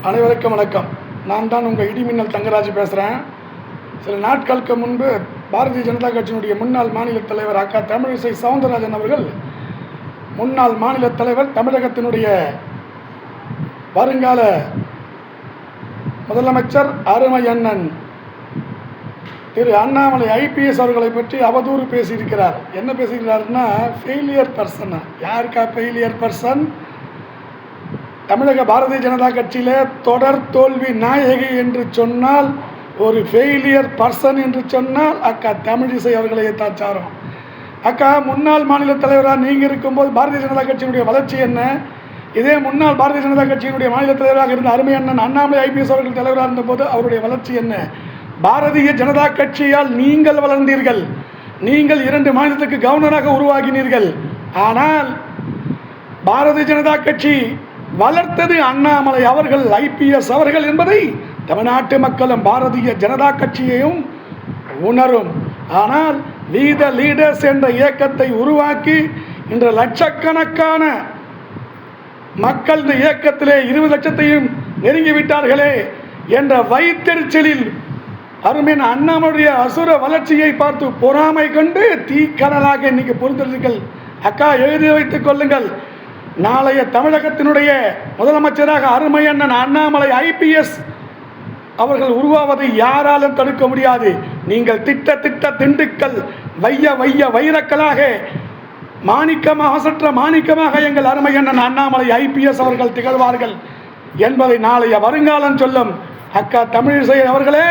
அனைவருக்கும் வணக்கம். நான் தான் உங்கள் இடிமின்னல் தங்கராஜ் பேசுகிறேன். சில நாட்களுக்கு முன்பு பாரதிய ஜனதா கட்சியினுடைய முன்னாள் மாநில தலைவர் அக்கா தமிழிசை சவுந்தரராஜன் அவர்கள், முன்னாள் மாநில தலைவர், தமிழகத்தினுடைய வருங்கால முதலமைச்சர் அருமை அண்ணன் திரு அண்ணாமலை ஐபிஎஸ் அவர்களை பற்றி அவதூறு பேசியிருக்கிறார். என்ன பேசியிருக்கிறாருன்னா, ஃபெயிலியர் பர்சன். யாருக்கா ஃபெயிலியர் பர்சன்? தமிழக பாரதிய ஜனதா கட்சியிலே தொடர் தோல்வி நாயகி என்று சொன்னால், ஒரு ஃபெயிலியர் பர்சன் என்று சொன்னால் அக்கா தமிழிசை அவர்களை தான் சாரும். அக்கா, முன்னாள் மாநில தலைவராக நீங்கள் இருக்கும்போது பாரதிய ஜனதா கட்சியினுடைய வளர்ச்சி என்ன? இதே முன்னாள் பாரதிய ஜனதா கட்சியினுடைய மாநில தலைவராக இருந்த அருமை அண்ணன் அண்ணாமலை ஐபிஎஸ் அவர்கள் தலைவராக இருந்தபோது அவருடைய வளர்ச்சி என்ன? பாரதிய ஜனதா கட்சியால் நீங்கள் வளர்ந்தீர்கள். நீங்கள் 2 மாநிலத்துக்கு கவர்னராக உருவாகினீர்கள். ஆனால் பாரதிய ஜனதா கட்சி வளர்த்தது அண்ணாமலை அவர்கள், ஐபிஎஸ் அவர்கள் என்பதை தமிழ்நாட்டு மக்களும் பாரதிய ஜனதா கட்சியையும் உணரும். ஆனால் வி த லீடர்ஸ் என்ற இயக்கத்தை உருவாக்கி இன்று லட்சக்கணக்கான மக்கள் இந்த இயக்கத்திலே 20 லட்சத்தையும் நெருங்கிவிட்டார்களே என்ற வைத்தறிச்சலில் அருமையான அண்ணாமலையுடைய அசுர வளர்ச்சியை பார்த்து பொறாமை கொண்டு தீக்கடலாக இன்னைக்கு பொறுத்தீர்கள். அக்கா, எழுதி வைத்துக் கொள்ளுங்கள். நாளைய தமிழகத்தினுடைய முதலமைச்சராக அருமை அண்ணன் அண்ணாமலை ஐபிஎஸ் அவர்கள் உருவாவதை யாராலும் தடுக்க முடியாது. நீங்கள் திட்ட திண்டுக்கல் வைய வைரக்களாக மாணிக்கமாக அசற்ற மாணிக்கமாக எங்கள் அருமை அண்ணன் அண்ணாமலை ஐபிஎஸ் அவர்கள் திகழ்வார்கள் என்பதை நாளைய வருங்காலம் சொல்லும். அக்கா தமிழிசை அவர்களே,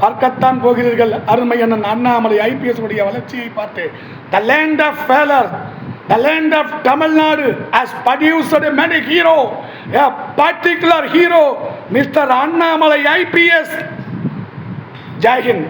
பார்க்கத்தான் போகிறீர்கள் அருமை அண்ணன் அண்ணாமலை ஐபிஎஸ் உடைய வளர்ச்சியை பார்த்து. The land of valor, the land of Tamil Nadu has produced a many hero, a particular hero, Mr. Annamalai IPS. Jai Hind.